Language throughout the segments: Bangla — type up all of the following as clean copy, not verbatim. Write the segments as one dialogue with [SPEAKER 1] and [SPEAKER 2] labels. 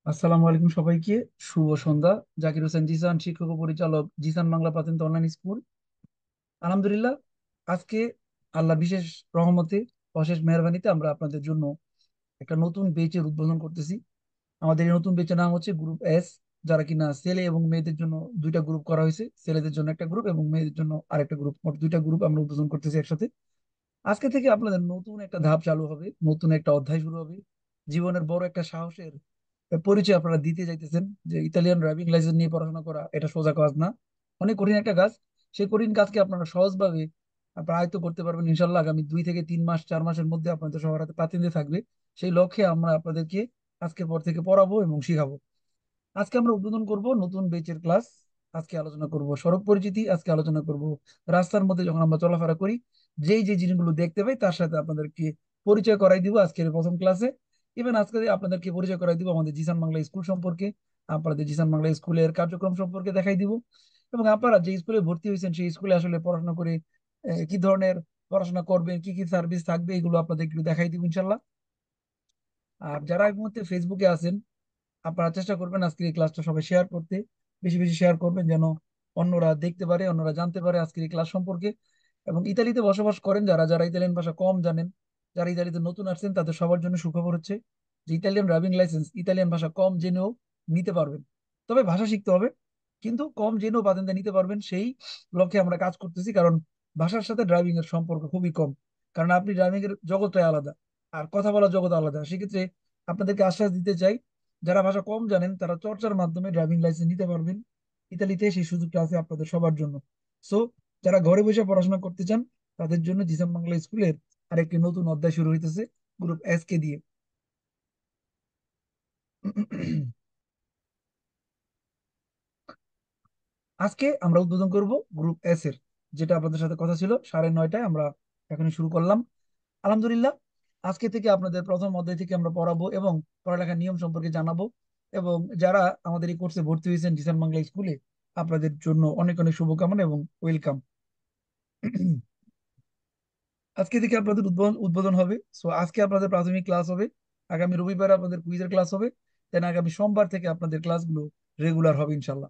[SPEAKER 1] আসসালামু আলাইকুম সবাইকে। শুভ সন্ধ্যা। জাকির হোসেন জিসান, শিক্ষক ও পরিচালক, জিসান বাংলা প্রাথমিক অনলাইন স্কুল। আলহামদুলিল্লাহ, আজকে আল্লাহ বিশেষ রহমতে, অশেষ মেহরবানিতে আমরা আপনাদের জন্য একটা নতুন বেচের উদ্বোধন করতেছি। আমাদের এই নতুন বেচের নাম হচ্ছে গ্রুপ এস, যারা কিনা ছেলে এবং মেয়েদের জন্য দুইটা গ্রুপ করা হয়েছে। ছেলেদের জন্য একটা গ্রুপ এবং মেয়েদের জন্য আরেকটা গ্রুপ, মোট দুইটা গ্রুপ আমরা উদ্বোধন করতেছি একসাথে। আজকে থেকে আপনাদের নতুন একটা ধাপ চালু হবে, নতুন একটা অধ্যায় শুরু হবে। জীবনের বড় একটা সাহসের পরিচয় আপনারা দিতে যাইতেছেন। যে ইতালিয়ান ড্রাইভিং লাইসেন্স নিয়ে পড়াশোনা করা এটা সোজা কাজ না, অনেক কঠিন একটা কাজ। সেই কঠিন কাজকে আপনারা সহজভাবে আপনারা আয়ত্ত করতে পারবেন ইনশাল্লাহ। আগামী 2 থেকে 3 মাস, 4 মাসের মধ্যে আপনাদের সবার হাতে পাতিলে থাকবে। সেই লক্ষ্যে আমরা আপনাদেরকে আজকের পর থেকে পড়াবো এবং শিখাবো। আজকে আমরা উদ্বোধন করব নতুন বেচের ক্লাস। আজকে আলোচনা করব সড়ক পরিচিতি, আজকে আলোচনা করব রাস্তার মধ্যে যখন আমরা চলাফেরা করি যেই যে জিনিসগুলো দেখতে পাই তার সাথে আপনাদেরকে পরিচয় করাই দিব আজকের প্রথম ক্লাসে। ইভেন আজকে আপনাদেরকে পরিচয় করাই দিব আমাদের জিসান বাংলা স্কুল সম্পর্কে, আপনাদের জিসান বাংলা স্কুলের কার্যক্রম সম্পর্কে দেখাই দিব। এবং আপনারা যে স্কুলে ভর্তি হয়েছেন সেই স্কুলে আসলে পড়াশোনা করে কি ধরনের পড়াশোনা করবেন, কি কি সার্ভিস থাকবে, এগুলো আপনাদের একটু দেখাই দিব ইনশাল্লাহ। আর যারা এই মুহূর্তে ফেসবুকে আছেন, আপনারা চেষ্টা করবেন আজকের এই ক্লাসটা সবাই শেয়ার করতে। বেশি বেশি শেয়ার করবেন যেন অন্যরা দেখতে পারে, অন্যরা জানতে পারে আজকের এই ক্লাস সম্পর্কে। এবং ইতালিতে বসবাস করেন যারা, যারা ইতালিয়ান ভাষা কম জানেন, যারা ইতালিতে নতুন আসছেন, তাদের সবার জন্য সুখবর হচ্ছে যে ইতালিয়ান ড্রাইভিং লাইসেন্স ইতালিয়ান ভাষা কম জেনেও নিতে পারবেন। তবে ভাষা শিখতে হবে, কিন্তু কম জেনেও পাতেন্টটা নিতে পারবেন, সেই লক্ষ্যে আমরা কাজ করতেছি। কারণ ভাষার সাথে ড্রাইভিং এর সম্পর্ক খুবই কম। কারণ আপনি ড্রাইভিং এর জগৎটাই আলাদা, আর কথা বলার জগৎ আলাদা। সেক্ষেত্রে আপনাদেরকে আশ্বাস দিতে চাই, যারা ভাষা কম জানেন তারা চর্চার মাধ্যমে ড্রাইভিং লাইসেন্স নিতে পারবেন। ইতালিতে সেই সুযোগটা আছে আপনাদের সবার জন্য। সো যারা ঘরে বসে পড়াশোনা করতে চান তাদের জন্য জিসান বাংলা স্কুলের আরেকটি নতুন অধ্যায় শুরু হইতেছে গ্রুপ এস কে দিয়ে। আজকে আমরা উদ্বোধন করব গ্রুপ এস এর, যেটা আপনাদের সাথে কথা ছিল 9:30 আমরা এখনই শুরু করলাম। আলহামদুলিল্লাহ, আজকে থেকে আপনাদের প্রথম অধ্যায় থেকে আমরা পড়াবো এবং পড়ালেখার নিয়ম সম্পর্কে জানাবো। এবং যারা আমাদের এই কোর্সে ভর্তি হয়েছেন জিসান বাংলা স্কুলে, আপনাদের জন্য অনেক অনেক শুভকামনা এবং ওয়েলকাম। আজকে থেকে আপনাদের উদ্বোধন উদ্বোধন হবে। সো আজকে আপনাদের প্রাথমিক ক্লাস হবে, আগামী রবিবার আপনাদের কুইজের ক্লাস হবে, দেন আগামী সোমবার থেকে আপনাদের ক্লাসগুলো রেগুলার হবে ইনশাল্লাহ।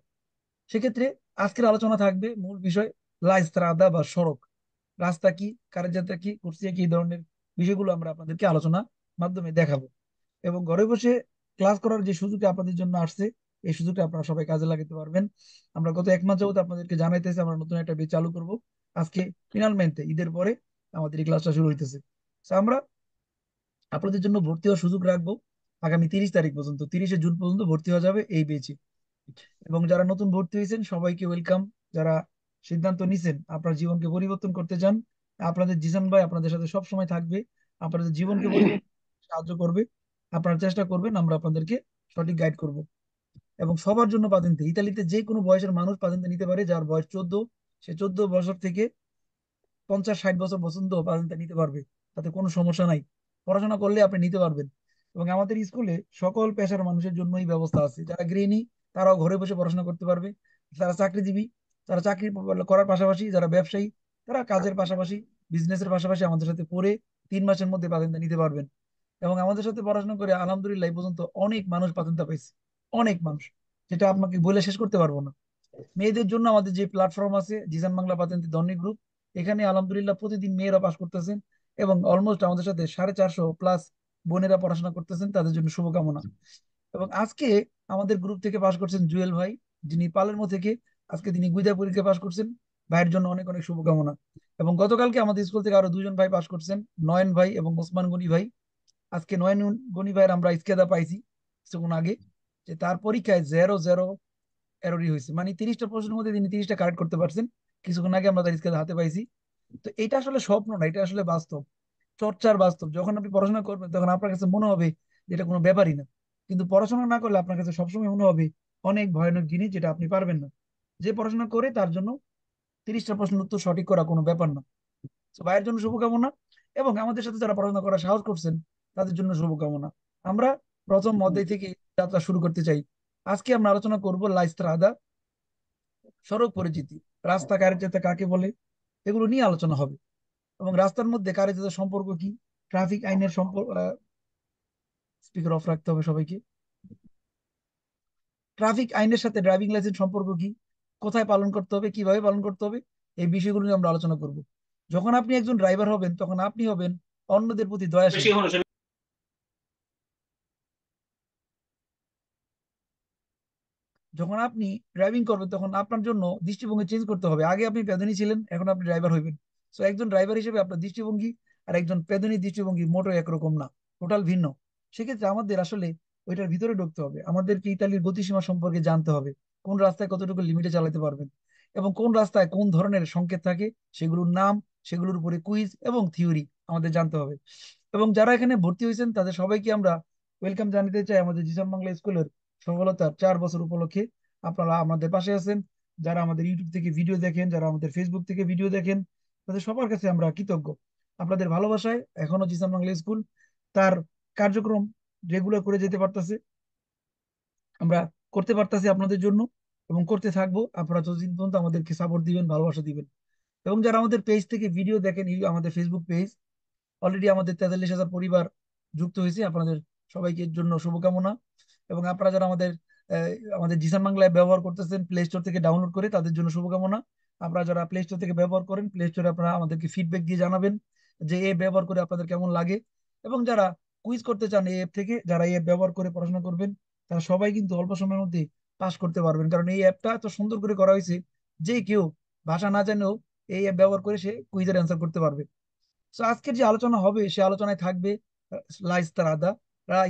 [SPEAKER 1] সেক্ষেত্রে আজকের আলোচনা থাকবে মূল বিষয় লা ইস্ত্রাদা বা সড়ক। রাস্তা কি, কারের যাত্রা কি, কুর্সিয়া কি, এই ধরনের বিষয়গুলো আমরা আপনাদেরকে আলোচনা মাধ্যমে দেখাবো। এবং ঘরে বসে ক্লাস করার যে সুযোগটা আপনাদের জন্য আসছে, এই সুযোগটা আপনারা সবাই কাজে লাগাতে পারবেন। আমরা গত 1 মাস যাবত আপনাদেরকে জানাইতেছি আমরা নতুন একটা বেচ চালু করব। আজকে ফিনালমেন্টে ঈদের পরে আমাদের এই ক্লাসটা শুরু হইতেছে। তো আমরা আপনাদের জন্য ভর্তি হওয়ার সুযোগ রাখবো আগামী 30 তারিখ পর্যন্ত, 30শে জুন পর্যন্ত ভর্তি হওয়া যাবে এই বেচে। এবং যারা নতুন ভর্তি হয়েছেন সবাইকে ওয়েলকাম। যারা সিদ্ধান্ত নিছেন আপনার জীবনকে পরিবর্তন করতে চান, আপনাদের জিসান ভাই আপনাদের সাথে সব সময় থাকবে, আপনাদের জীবনকে পরিবর্তন সাহায্য করবে। আপনারা চেষ্টা করবেন, আমরা আপনাদেরকে সঠিক গাইড করব। এবং সবার জন্য পাতেন্তে, ইতালিতে যে কোনো বয়সের মানুষ পাতেন্তে নিতে পারে। যার বয়স 14, সে 14 বছর থেকে 50-60 বছর পর্যন্ত পাতেন্তে নিতে পারবে, তাতে কোনো সমস্যা নাই। পড়াশোনা করলে আপনি নিতে পারবেন। এবং আমাদের স্কুলে সকল পেশার মানুষের জন্যই ব্যবস্থা আছে। যারা গৃহিণী তারাও ঘরে বসে পড়াশোনা করতে পারবে, যারা চাকরিজীবী তারা চাকরি করার পাশাপাশি, যারা ব্যবসায়ী তারা কাজের পাশাপাশি, বিজনেসের পাশাপাশি আমাদের সাথে পড়ে 3 মাসের মধ্যে পাতেন্তে নিতে পারবেন। এবং আমাদের সাথে পড়াশোনা করে আলহামদুলিল্লাহ এই পর্যন্ত অনেক মানুষ পাতেন্তা পাইছে, অনেক মানুষ, যেটা আপনাকে বলে শেষ করতে পারবো না। মেয়েদের জন্য আমাদের যে প্ল্যাটফর্ম আছে জিসান বাংলা পাতেন্তি ধনী গ্রুপ, এখানে আলহামদুলিল্লাহ প্রতিদিন মেয়েরা পাশ করতেছেন এবং অলমোস্ট আমাদের সাথে 450 প্লাস বোনেরা পড়াশোনা করতেছেন, তাদের জন্য শুভকামনা। এবং আজকে আমাদের গ্রুপ থেকে পাশ করছেন জুয়েল ভাই, যিনি পালেরমো থেকে। আজকে তিনি গুইদা পরীক্ষা পাশ করছেন, ভাইয়ের জন্য অনেক অনেক শুভকামনা। এবং গতকালকে আমাদের স্কুল থেকে আরো 2 জন ভাই পাশ করছেন, নয়ন ভাই এবং ওসমান গনি ভাই। আজকে নয়ন গনি ভাইয়ের আমরা ইস্কেদা পাইছি কিছুক্ষণ আগে, যে তার পরীক্ষায় 0-0 এররই হয়েছে, মানে 30টা প্রশ্নের মধ্যে তিনি 30টা কারেক্ট করতে পারছেন। কিছুক্ষণ আগে আমরা তার স্কেল হাতে পাইছি। তো এটা আসলে স্বপ্ন না, এটা আসলে বাস্তব, চর্চার বাস্তব। যখন আপনি পড়াশোনা করবেন তখন আপনার কাছে মনে হবে যে এটা কোনো ব্যাপারই না, কিন্তু পড়াশোনা না করলে আপনার কাছে সবসময় মনে হবে অনেক ভয়ানক জিনিস, যেটা আপনি পারবেন না। যে পড়াশোনা করে তার জন্য 30টা প্রশ্নের উত্তর সঠিক করা কোনো ব্যাপার না। তো ভাইয়ের জন্য শুভকামনা। এবং আমাদের সাথে যারা পড়াশোনা করার সাহস করছেন তাদের জন্য শুভকামনা। আমরা প্রথম অধ্যায় থেকে যাত্রা শুরু করতে চাই। আজকে আমরা আলোচনা করব লাইস্ত্রাদা, সড়ক পরিচিতি। রাস্তা কারের যাতে কাকে বলে, এগুলো নিয়ে আলোচনা হবে। এবং রাস্তার মধ্যে কারের যাতে সম্পর্ক কি, ট্রাফিক আইনের সম্পর্ক। স্পিকার অফ রাখতে হবে সবাইকে। ট্রাফিক আইনের সাথে ড্রাইভিং লাইসেন্স সম্পর্ক কি, কোথায় পালন করতে হবে, কিভাবে পালন করতে হবে, এই বিষয়গুলো নিয়ে আমরা আলোচনা করব। যখন আপনি একজন ড্রাইভার হবেন তখন আপনি হবেন অন্যদের প্রতি দয়াশীল। যখন আপনি ড্রাইভিং করবেন তখন আপনার জন্য দৃষ্টিভঙ্গি চেঞ্জ করতে হবে। আগে আপনি পেদনী ছিলেন, এখন আপনি ড্রাইভার হইবেন। তো একজন ড্রাইভার হিসেবে আপনার দৃষ্টিভঙ্গি আর একজন পেদনীর দৃষ্টিভঙ্গি মোটো একরকম না, টোটাল ভিন্ন। সেক্ষেত্রে আমাদের আসলে ওইটার ভিতরে ঢুকতে হবে, আমাদেরকে ইতালির গতিসীমা সম্পর্কে জানতে হবে, কোন রাস্তায় কতটুকু লিমিটে চালাতে পারবেন, এবং কোন রাস্তায় কোন ধরনের সংকেত থাকে, সেগুলোর নাম, সেগুলোর উপরে কুইজ এবং থিওরি আমাদের জানতে হবে। এবং যারা এখানে ভর্তি হয়েছেন তাদের সবাইকে আমরা ওয়েলকাম জানাতে চাই আমাদের জিসান বাংলা স্কুলের সফলতার 4 বছর উপলক্ষে। আপনারা আমাদের পাশে আছেন, যারা আমাদের ইউটিউব থেকে ভিডিও দেখেন, যারা আমাদের ফেসবুক থেকে ভিডিও দেখেন, তাদের সবার কাছে আমরা কৃতজ্ঞ। আপনাদের ভালোবাসায় এখনো জিসান বাংলা স্কুল তার কার্যক্রম রেগুলার করে যেতে পারতেছে, আমরা করতে পারতেছি আপনাদের জন্য, এবং করতে থাকবো। আপনারা যতদিন পর্যন্ত আমাদেরকে সাপোর্ট দিবেন, ভালোবাসা দিবেন। এবং যারা আমাদের পেজ থেকে ভিডিও দেখেন, আমাদের ফেসবুক পেজ, অলরেডি আমাদের 43,000 পরিবার যুক্ত হয়েছে। আপনাদের সবাইকে জন্য শুভকামনা। এবং আপনারা যারা আমাদের জিসান বাংলা অ্যাপ ব্যবহার করতেছেন প্লে স্টোর থেকে ডাউনলোড করে, তাদের জন্য শুভকামনা। আপনারা যারা প্লে স্টোর থেকে ব্যবহার করেন, প্লে স্টোরে আপনারা আমাদেরকে ফিডব্যাক দিয়ে জানাবেন যে এই ব্যবহার করে আপনাদের কেমন লাগে। এবং যারা কুইজ করতে চান এই অ্যাপ থেকে, যারা এই অ্যাপ ব্যবহার করে পড়াশোনা করবেন, তারা সবাই কিন্তু অল্প সময়ের মধ্যে পাস করতে পারবেন, কারণ এই অ্যাপটা এত সুন্দর করে করা হয়েছে যে কেউ ভাষা না জানেও এই অ্যাপ ব্যবহার করে সে কুইজের অ্যান্সার করতে পারবে। তো আজকের যে আলোচনা হবে সে আলোচনায় থাকবে লা ইস্তারাদা।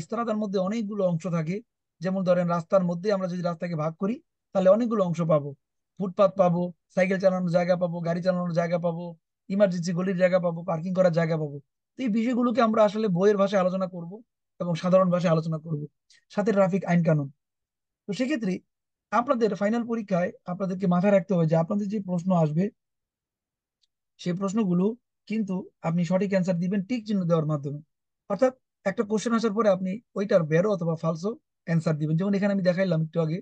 [SPEAKER 1] ইস্তারাদার মধ্যে অনেকগুলো অংশ থাকে। যেমন ধরেন, রাস্তার মধ্যে আমরা যদি রাস্তাকে ভাগ করি তাহলে অনেকগুলো অংশ পাবো। ফুটপাত পাবো, সাইকেল চালানোর জায়গা পাবো, গাড়ি চালানোর জায়গা পাবো, ইমার্জেন্সি গলির জায়গা পাবো, পার্কিং করার জায়গা পাবো। তো এই বিষয়গুলোকে আমরা আসলে বইয়ের ভাষায় আলোচনা করব এবং সাধারণ ভাষায় আলোচনা করব, সাথে ট্রাফিক আইন কানুন। তো সেক্ষেত্রে আপনাদের ফাইনাল পরীক্ষায় আপনাদেরকে মাথায় রাখতে হবে যে আপনাদের যে প্রশ্ন আসবে সেই প্রশ্নগুলো কিন্তু আপনি সঠিক অ্যান্সার দিবেন টিক চিহ্ন দেওয়ার মাধ্যমে। অর্থাৎ একটা কোশ্চেন আসার পরে আপনি ওইটার বেরো অথবা ফালসো অ্যান্সার দিবেন। যেমন এখানে আমি দেখাইলাম একটু আগে,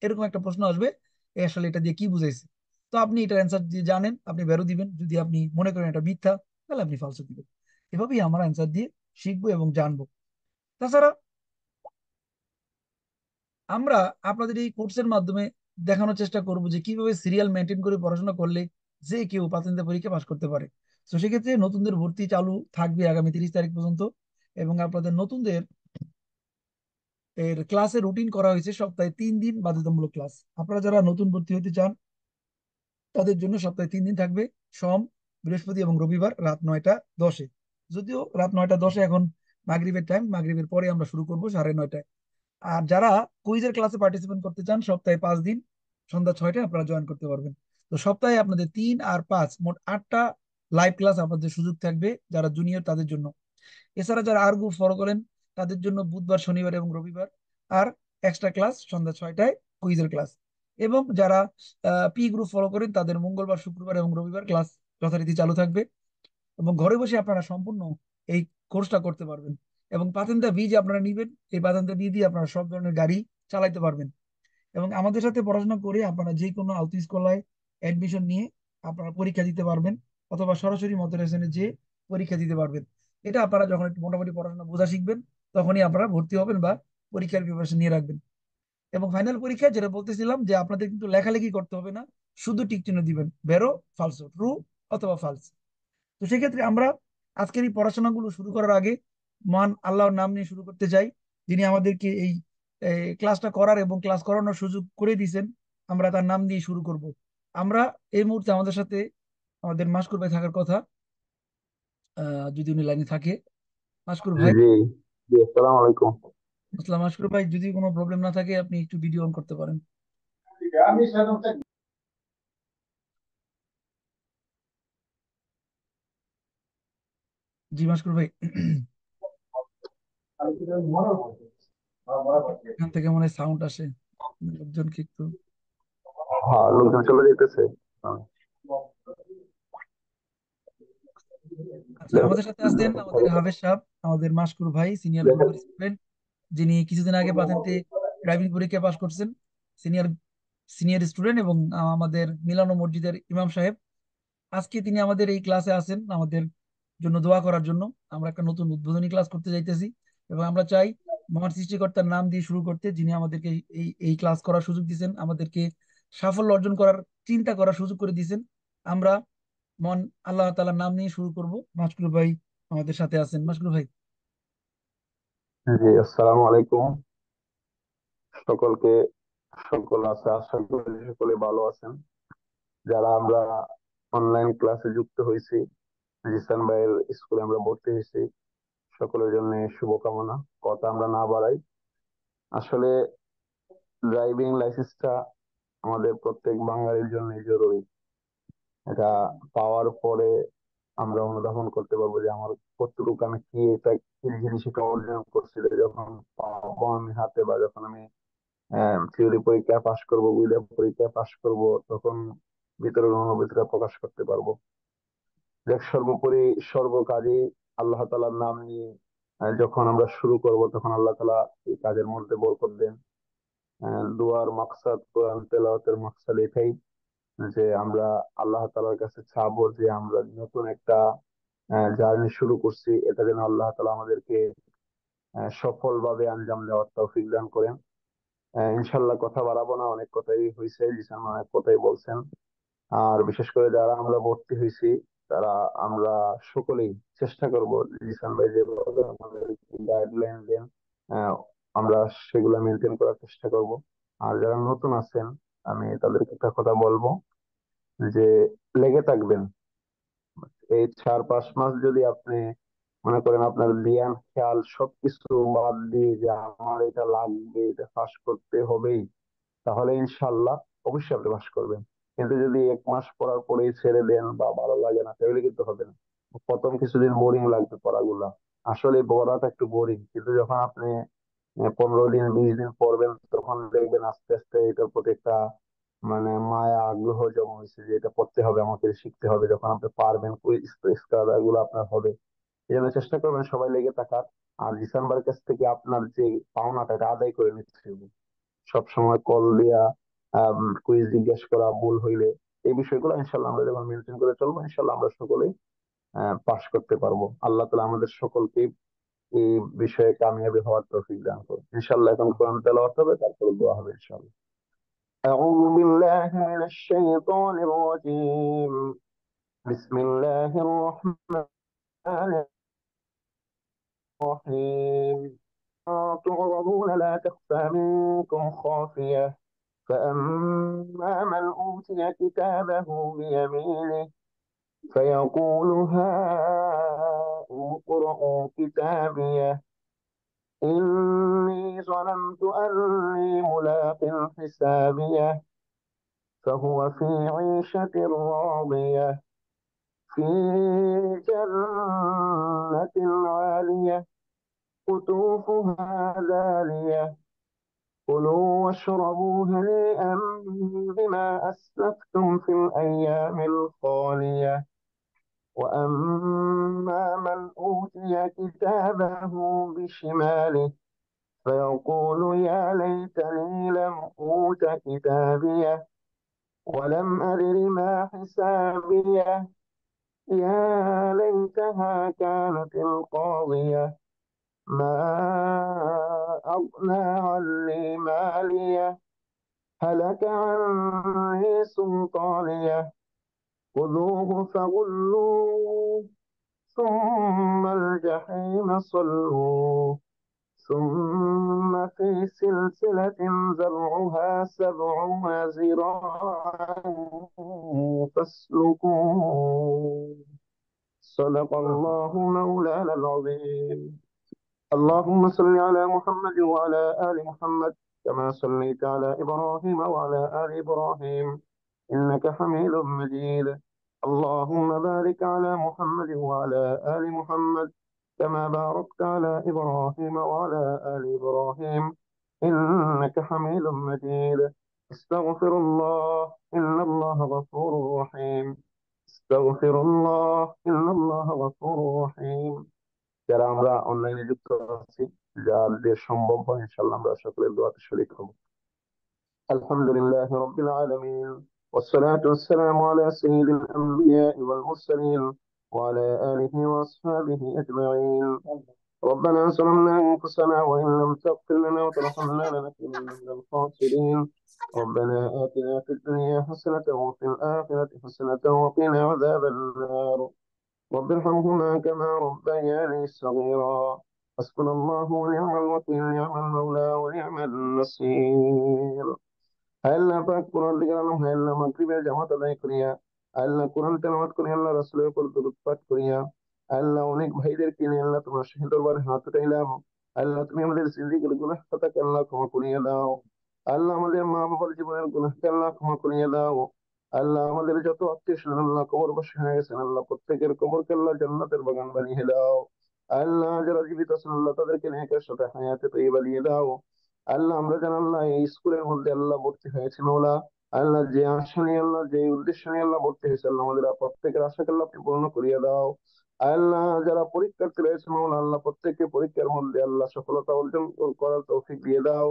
[SPEAKER 1] এরকম একটা প্রশ্ন আসবে, এ আসলে এটা দিয়ে কি বুঝাইছে। তো আপনি এটার অ্যান্সার দিয়ে জানেন, আপনি বেরো দিবেন। যদি আপনি মনে করেন এটা মিথ্যা, তাহলে আপনি ফালসো দিবেন। এভাবেই আমরা অ্যান্সার দিয়ে শিখবো এবং জানবো। তাছাড়া আমরা আপনাদের এই কোর্সের মাধ্যমে দেখানোর চেষ্টা করব যে কিভাবে সিরিয়াল মেনটেন করে পড়াশোনা করলে যে কেউ প্রাথমিক পরীক্ষা পাশ করতে পারে। তো সেক্ষেত্রে নতুনদের ভর্তি চালু থাকবে আগামী 30 তারিখ পর্যন্ত। এবং আপনাদের নতুনদের এর ক্লাসের রুটিন করা হয়েছে সপ্তাহে 3 দিন বাধ্যতামূলক ক্লাস। আপনারা যারা নতুন ভর্তি হতে চান তাদের জন্য সপ্তাহে 3 দিন থাকবে, সোম, বৃহস্পতি এবং রবিবার রাত 9টা 10-এ। যদিও রাত 9টা 10-এ এখন মাগরিবের টাইম, মাগরিবের পরে আমরা শুরু করবো 9:30টায়। আর যারা কুইজের ক্লাসে পার্টিসিপেট করতে চান সপ্তাহে 5 দিন সন্ধ্যা 6টায় আপনারা জয়েন করতে পারবেন। তো সপ্তাহে আপনাদের 3 আর 5 মোট 8টা লাইভ ক্লাস আপনাদের সুযোগ থাকবে যারা জুনিয়র তাদের জন্য। এছাড়া যারা আর গ্রুপ ফলো করেন তাদের জন্য বুধবার, শনিবার এবং রবিবার আর এক্সট্রা ক্লাস সন্ধ্যা 6টায় কুইজের ক্লাস। এবং যারা পি গ্রুপ ফলো করেন তাদের মঙ্গলবার, শুক্রবার এবং রবিবার ক্লাস যথারীতি চালু থাকবে। এবং ঘরে বসে আপনারা সম্পূর্ণ এই কোর্সটা করতে পারবেন। এবং পাতেন্তা বি যে আপনারা নিবেন, এই পাতেন্তা বি দিয়ে আপনারা সব ধরনের গাড়ি চালাইতে পারবেন। এবং আমাদের সাথে পড়াশোনা করে আপনারা যে কোনো আউট স্কলায় অ্যাডমিশন নিয়ে আপনারা পরীক্ষা দিতে পারবেন, অথবা সরাসরি মডারেশনে যে পরীক্ষা দিতে পারবেন। এটা আপনারা যখন একটু মোটামুটি পড়াশোনা বোঝা শিখবেন তখনই আপনারা ভর্তি হবেন বা পরীক্ষার প্রিপারেশন নিয়ে রাখবেন। এবং ফাইনাল পরীক্ষায় যেটা বলতেছিলাম যে আপনাদের কিন্তু লেখালেখি করতে হবে না, শুধু টিক চিহ্ন দিবেন, বেরো ফালসো, ট্রু অথবা ফালস। তো সেক্ষেত্রে আমরা আজকের এই পড়াশোনাগুলো শুরু করার আগে মহান আল্লাহর নাম নিয়ে শুরু করতে চাই, যিনি আমাদেরকে এই ক্লাসটা করার এবং ক্লাস করানোর সুযোগ করে দিয়েছেন। আমরা তার নাম দিয়ে শুরু করব। আমরা এই মুহূর্তে আমাদের সাথে আমাদের মাসকুর ভাই থাকার কথা, যদি উনি লাইনে থাকে। মাসকুর ভাই,
[SPEAKER 2] জি জি, আসসালামু আলাইকুম।
[SPEAKER 1] আসসালাম। মাসকুর ভাই, যদি কোনো প্রবলেম না থাকে আপনি একটু ভিডিও অন করতে পারেন। জি মাসকুর ভাই। এখান থেকে মনে হয় সাউন্ড আসে, লোকজনকে একটু।
[SPEAKER 2] হ্যাঁ, লোকজন চলে যেতেছে। হ্যাঁ।
[SPEAKER 1] আচ্ছা, আমাদের সাথে আছেন আমাদের হাফেজ সাহেব, আমাদের মাসকুর ভাই, সিনিয়র গ্রুপের স্টুডেন্ট, যিনি কিছুদিন আগে পাতেন্টে ড্রাইভিং পরীক্ষা পাশ করছেন। সিনিয়র সিনিয়র স্টুডেন্ট এবং আমাদের মিলানো মসজিদের ইমাম সাহেব। আজকে তিনি আমাদের এই ক্লাসে আছেন আমাদের জন্য দোয়া করার জন্য। আমরা একটা নতুন উদ্বোধনী ক্লাস করতে যাইতেছি এবং আমরা চাই মহান সৃষ্টিকর্তার নাম দিয়ে শুরু করতে, যিনি আমাদেরকে এই এই ক্লাস করার সুযোগ দিয়েছেন, আমাদেরকে সাফল্য অর্জন করার চিন্তা করার সুযোগ করে দিয়েছেন। আমরা মন আল্লাহ তাআলার নাম নিয়ে শুরু করব। মাশকুর ভাই আমাদের সাথে আছেন। মাশকুর ভাই।
[SPEAKER 2] জি, আসসালামু আলাইকুম সকলকে। সকল আছে, আশা করি সকলে ভালো আছেন। যারা আমরা অনলাইন ক্লাসে যুক্ত হয়েছি, জিসান ভাইয়ের স্কুলে আমরা ভর্তি হয়েছি, সকলের জন্য শুভকামনা। কথা আমরা না বাড়াই। আসলে ড্রাইভিং লাইসেন্সটা আমাদের প্রত্যেক বাঙালির জন্য জরুরি। এটা পাওয়ার পরে আমরা অনুধাবন করতে পারবো যে আমার কতটুকু আমি কি এটা কি জিনিসটা অর্জন করছি। যখন পাবো আমি হাতে, বা যখন আমি থিওরি পরীক্ষা পাশ করব, বুঝলে পরীক্ষা পাশ করব, তখন ভিতরের অনুভূতিটা প্রকাশ করতে পারবো। দেখ, সর্বোপরি সর্বকাজে আল্লাহ তাআলার নাম নিয়ে যখন আমরা শুরু করব, তখন আল্লাহ তাআলা এই কাজের মধ্যে বরকত দেন। দুয়ার মাকসাদ, কোরআন তেলাওয়াতের মাকসাদ এটাই, যে আমরা আল্লাহ তাআলার কাছে চাবো যে আমরা নতুন একটা জার্নি শুরু করছি, এটা যেন আল্লাহ তাআলা আমাদেরকে সফলভাবে আঞ্জাম দেওয়ার তৌফিক দান করেন। ইনশাল্লাহ কথা বাড়াবো না, অনেক কথাই হয়েছে, জিসান অনেক কথাই বলছেন। আর বিশেষ করে যারা আমরা ভর্তি হয়েছি, তারা আমরা সকলেই চেষ্টা করব জিসান ভাই যেভাবে আমাদের গাইডলাইন দেন, আহ, আমরা সেগুলো মেনটেন করার চেষ্টা করব। আর যারা নতুন আছেন, আমি তাদেরকে একটা কথা বলবো, যে লেগে থাকবেন। এই 4-5 মাস যদি আপনি মনে করেন আপনার ধ্যান খেয়াল সবকিছু বাদ দিয়ে যে আমার এটা লাগবে, এটা পাস করতে হবেই, তাহলে ইনশাল্লাহ অবশ্যই আপনি পাস করবেন। কিন্তু যদি 1 মাস পড়ার পরেই ছেড়ে দেন বা ভালো লাগে না, তাহলে কিন্তু হবে না। প্রথম কিছুদিন বোরিং লাগবে পড়াগুলা, আসলে পড়াটা একটু বোরিং, কিন্তু যখন আপনি 15 দিন 20 দিন পড়বেন, তখন দেখবেন আস্তে আস্তে এটার প্রতি একটা মানে মায়া আগ্রহ জমা হয়েছে, যে এটা পড়তে হবে, আমাকে শিখতে হবে। যখন আপনি পারবেন, কুইজ গুলো আপনার হবে। এই জন্য চেষ্টা করবেন সবাই লেগে থাকার। আর ডিসেম্বরের কাছ থেকে আপনার যে পাওনাটা, এটা আদায় করে নিতে হবে। সব সময় কল দিয়া কুইজ জিজ্ঞেস করা ভুল হইলে, এই বিষয়গুলো ইনশাল্লাহ আমরা যখন মেনটেন করে চলবো, ইনশাল্লাহ আমরা সকলেই পাশ করতে পারবো। আল্লাহ তালা আমাদের সকলকে এই বিষয়ে কামিয়াবি হওয়ার তৌফিক দান করুন ইনশাল্লাহ। এখন কোরআন তেলাওয়াত হবে, তারপরে দোয়া হবে ইনশাল্লাহ। أعوذ بالله من الشيطان الرجيم. بسم الله الرحمن الرحيم. تعرضون لا تخفى منكم خافية. فأما من أوتي كتابه بيمينه فيقول هاؤم اقرءوا كتابيه إني ظننت أني ملاق حسابيه فهو في عيشة راضية في جنة عالية قطوفها دانية كلوا واشربوا هنيئا بما أسلفتم في الأيام الخالية. وأما من أوتي كتابه بشماله فيقول يا ليتني لم أوت كتابيه ولم أدر ما حسابيه يا ليتها كانت القاضية ما أغنى عني ماليه هلك عني سلطانيه خذوه فغلوه ثم الجحيم صلوه ثم في سلسلة زرعها 70 ذراعا فاسلكوه. صدق الله مولانا العظيم. اللهم صل على محمد وعلى آل محمد كما صليت على إبراهيم وعلى آل إبراهيم إنك حميد مجيد. اللهم بارك على محمد وعلى آل محمد كما باركت على إبراهيم وعلى آل إبراهيم إنك حميد مجيد. استغفر الله إن الله غفور رحيم. استغفر الله إن الله غفور رحيم. যারা আমরা অনলাইনে যুক্ত আছি, যাদের সম্ভব হয় ইনশাল্লাহ আমরা সকলের দোয়াতে শরীক হব। আলহামদুলিল্লাহ রাব্বিল আলামিন, والصلاة والسلام على سيد الأنبياء والمرسلين وعلى آله وأصحابه أجمعين. ربنا ظلمنا أنفسنا وإن لم تغفر لنا وترحمنا لنكونن من الخاسرين. ربنا آتنا في الدنيا حسنة وفي الآخرة حسنة وقنا عذاب النار. رب ارحمهما كما ربياني صغيرا. حسبنا الله ونعم الوكيل، نعم المولى ونعم النصير. আল্লাহ পাক কোরআন থেকে আলম হে আল্লাহ মাগরিবের জামাত আদায় করিয়া আল্লাহ কোরআন তেলাওয়াত করিয়া আল্লাহ রাসূলের উপর দরুদ পাঠ করিয়া আল্লাহ অনেক ভাইদেরকে নিয়ে আল্লাহ তোমার শাহী দরবারে হাত উঠাইলাম। আল্লাহ তুমি আমাদের জিন্দেগীর গুনাহ খাতাকে আল্লাহ ক্ষমা করিয়া দাও। আল্লাহ আমাদের মা বাবার জীবনের গুনাহকে আল্লাহ ক্ষমা করিয়া দাও। আল্লাহ আমাদের যত আত্মীয় স্বজন আল্লাহ কবরবাসী হয়ে গেছেন আল্লাহ প্রত্যেকের কবরকে আল্লাহ জান্নাতের বাগান বানিয়ে দাও। আল্লাহ যারা জীবিত আছেন আল্লাহ তাদেরকে নেকের সাথে হায়াতে তৈয়বা দিয়ে দাও। আল্লাহ আমরা যেন আল্লাহ এই স্কুলের মধ্যে আল্লাহ ভর্তি হয়েছে মাওলা, আল্লাহ যে আশা নিয়ে আল্লাহ যে উদ্দেশ্য নিয়ে আল্লাহ ভর্তি হয়েছে আল্লাহ আমাদের প্রত্যেকের আশাকে আল্লাহ আপনি পূর্ণ করিয়ে দাও। আল্লাহ যারা পরীক্ষার্থী রয়েছে মাওলা আল্লাহ প্রত্যেককে পরীক্ষার মধ্যে আল্লাহ সফলতা অর্জন করার তৌফিক দিয়ে দাও।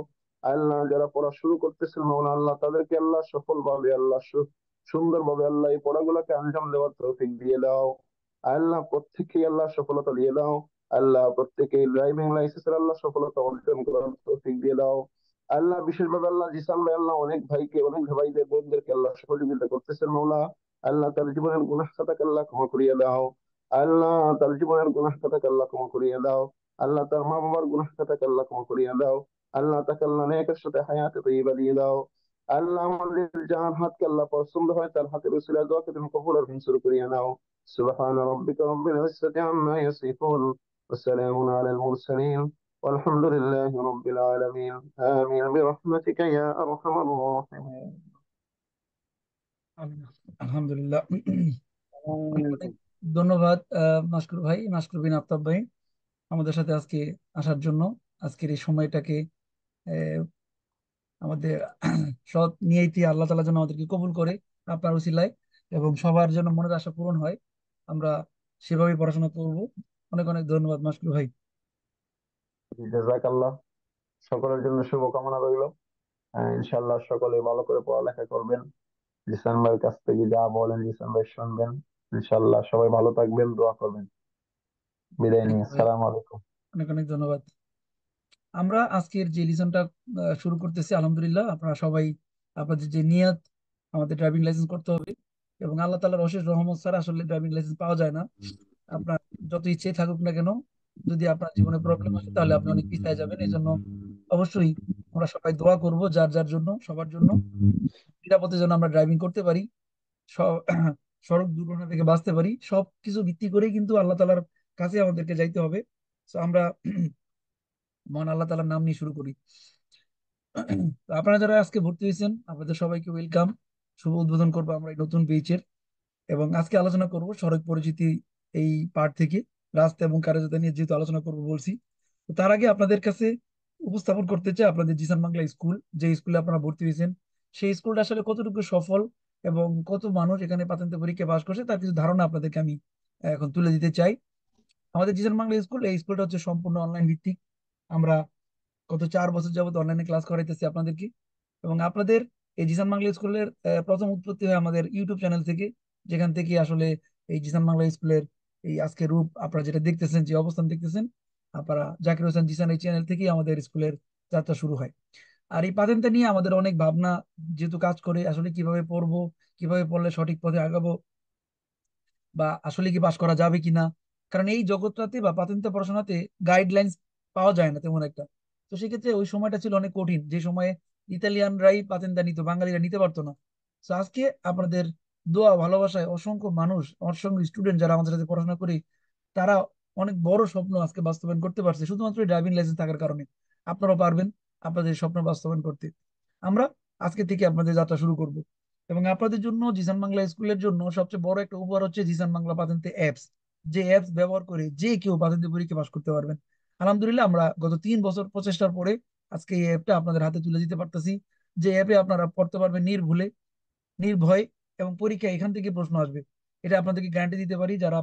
[SPEAKER 2] আল্লাহ যারা পড়া শুরু করতেছেন মাওলা আল্লাহ তাদেরকে আল্লাহ সফল ভাবে আল্লাহ সুন্দর ভাবে আল্লাহ এই পড়াগুলোকে আঞ্জাম দেওয়ার তৌফিক দিয়ে দাও। আল্লাহ প্রত্যেককে আল্লাহ সফলতা দিয়ে দাও। আল্লাহ প্রত্যেকে ড্রাইভিং লাইসেন্সের আল্লাহ সফলতা অর্জন করার তৌফিক দিয়ে দাও। আল্লাহ বিশেষভাবে আল্লাহ জিসান ভাই আল্লাহ অনেক ভাইকে অনেক ভাইদের বোনদেরকে আল্লাহ সহযোগিতা করতেছেন মৌলা। আল্লাহ তার জীবনের গুনাহ খাতাকে আল্লাহ ক্ষমা করিয়ে দাও। আল্লাহ তার জীবনের গুনাহ খাতাকে আল্লাহ ক্ষমা করিয়ে দাও। আল্লাহ তার মা বাবার গুনাহ খাতাকে আল্লাহ ক্ষমা করিয়ে দাও। আল্লাহ তাকে আল্লাহ নেকের সাথে হায়াতে তৈবা দিয়ে দাও। আল্লাহ আমাদের যার হাতকে আল্লাহ পছন্দ হয় তার হাতের উসিলা দোয়াকে তুমি কবুল আর মঞ্জুর করিয়ে নাও। سبحان ربك رب العزة عما يصفون وسلام على المرسلين والحمد لله رب العالمين. آمين برحمتك يا أرحم الراحمين.
[SPEAKER 1] আমিন। আলহামদুলিল্লাহ। অনেক অনেক ধন্যবাদ মাশকুর ভাই, মাশকুর বিন আফতাব ভাই, আমাদের সাথে আজকে আসার জন্য, আজকের এই সময়টাকে আহ, আমাদের সৎ নিয়তি আল্লাহ তাআলা যেন আমাদেরকে কবুল করে আপনার উসিলায়, এবং সবার জন্য মনের আশা পূরণ হয়, আমরা সেভাবেই পড়াশোনা করব। অনেক অনেক ধন্যবাদ মাশকুর ভাই।
[SPEAKER 2] জাজাকাল্লাহ। সকলের জন্য শুভকামনা রইল। ইনশাল্লাহ সকলে ভালো করে পড়ালেখা করবেন। জিসান ভাইয়ের কাছ থেকে যা বলেন জিসান ভাই শুনবেন। ইনশাল্লাহ সবাই ভালো থাকবেন, দোয়া করবেন। বিদায়
[SPEAKER 1] থ্যাংক
[SPEAKER 2] নিয়ে
[SPEAKER 1] ইউ ভাই,
[SPEAKER 2] আসসালামু আলাইকুম।
[SPEAKER 1] অনেক অনেক ধন্যবাদ। আমরা আজকের যে লিসনটা শুরু করতেছি, আলহামদুলিল্লাহ আপনারা সবাই আপনাদের যে নিয়ত, আমাদের ড্রাইভিং লাইসেন্স করতে হবে, এবং আল্লাহ তাআলার অশেষ রহমত ছাড়া আসলে ড্রাইভিং লাইসেন্স পাওয়া যায় না। আপনার যত ইচ্ছে থাকুক না কেন, যদি আপনার জীবনে প্রবলেম আসে তাহলে আপনি অনেক পিছিয়ে যাবেন। এই জন্য অবশ্যই আমরা সবাই দোয়া করব যার যার জন্য, সবার জন্য, নিরাপদে যেন আমরা ড্রাইভিং করতে পারি, স- সড়ক দুর্ঘটনা থেকে বাঁচতে পারি। সব কিছু ভিত্তি করেই কিন্তু আল্লাহ তাআলার কাছে আমাদেরকে যাইতে হবে। তো আমরা মহান আল্লাহ তাআলার নাম নিয়ে শুরু করি। তো আপনারা যারা আজকে ভর্তি হয়েছেন আপনাদের সবাইকে ওয়েলকাম। শুভ উদ্বোধন করবো আমরা এই নতুন পেজের, এবং আজকে আলোচনা করব সড়ক পরিচিতি এই পার্ট থেকে, রাস্তা এবং কার্যতা নিয়ে যেহেতু আলোচনা করব বলছি। তো তার আগে আপনাদের কাছে উপস্থাপন করতে চাই আপনাদের জিসান বাংলা স্কুল, যে স্কুলে আপনারা ভর্তি হয়েছেন, সেই স্কুলটা আসলে কতটুকু সফল এবং কত মানুষ এখানে প্রাথমিক পরীক্ষা পাশ করছে তার কিছু ধারণা আপনাদেরকে আমি এখন তুলে দিতে চাই। আমাদের জিসান বাংলা স্কুল, এই স্কুলটা হচ্ছে সম্পূর্ণ অনলাইন ভিত্তিক। আমরা গত 4 বছর যাবত অনলাইনে ক্লাস করাইতেছি আপনাদেরকে, এবং আপনাদের এই জিসান বাংলা স্কুলের প্রথম উৎপত্তি হয় আমাদের ইউটিউব চ্যানেল থেকে, যেখান থেকে আসলে এই জিসান বাংলা স্কুলের এই আজকের রূপ আপনারা যেটা দেখতেছেন, যে অবস্থান দেখতেছেন, আপনারা জাকির হোসেন জিসান এই চ্যানেল থেকেই আমাদের স্কুলের যাত্রা শুরু হয়। আর এই পাতেনটা নিয়ে আমাদের অনেক ভাবনা যেহেতু কাজ করে, আসলে কিভাবে পড়বো, কিভাবে পড়লে সঠিক পথে আগাবো, বা আসলে কি পাশ করা যাবে কিনা। কারণ এই জগৎটাতে বা প্রাথমিক পড়াশোনাতে গাইডলাইন্স পাওয়া যায় না তেমন একটা। তো সেক্ষেত্রে ওই সময়টা ছিল অনেক কঠিন, যে সময়ে ইতালিয়ানরাই পাতেনটা নিত, বাঙালিরা নিতে পারতো না। তো আজকে আপনাদের দোয়া ভালোবাসায় অসংখ্য মানুষ, অসংখ্য স্টুডেন্ট যারা আমাদের সাথে পড়াশোনা করে, তারা অনেক বড় স্বপ্ন আজকে বাস্তবায়ন করতে পারছে শুধুমাত্র ড্রাইভিং লাইসেন্স থাকার কারণে। আপনারাও পারবেন আপনাদের স্বপ্ন বাস্তবায়ন করতে। আমরা আজকে থেকে আপনাদের যাত্রা শুরু করব, এবং আপনাদের জন্য জিসান বাংলা স্কুলের জন্য সবচেয়ে বড় একটা উপহার হচ্ছে জিসান বাংলা পাতেন্তে অ্যাপস। যে অ্যাপস ব্যবহার করে যে কেউ পাতেন্তে পরীক্ষা পাস করতে পারবেন। আলহামদুলিল্লাহ আমরা গত 3 বছর প্রচেষ্টার পরে আজকে এই অ্যাপটা আপনাদের হাতে তুলে দিতে পারতেছি, যে অ্যাপে আপনারা পড়তে পারবেন নির্ভুলে, নির্ভয়, এবং পরীক্ষা এখান থেকে প্রশ্ন আসবে। এটা আপনাদেরকে গ্যারান্টি দিতে পারি। যারা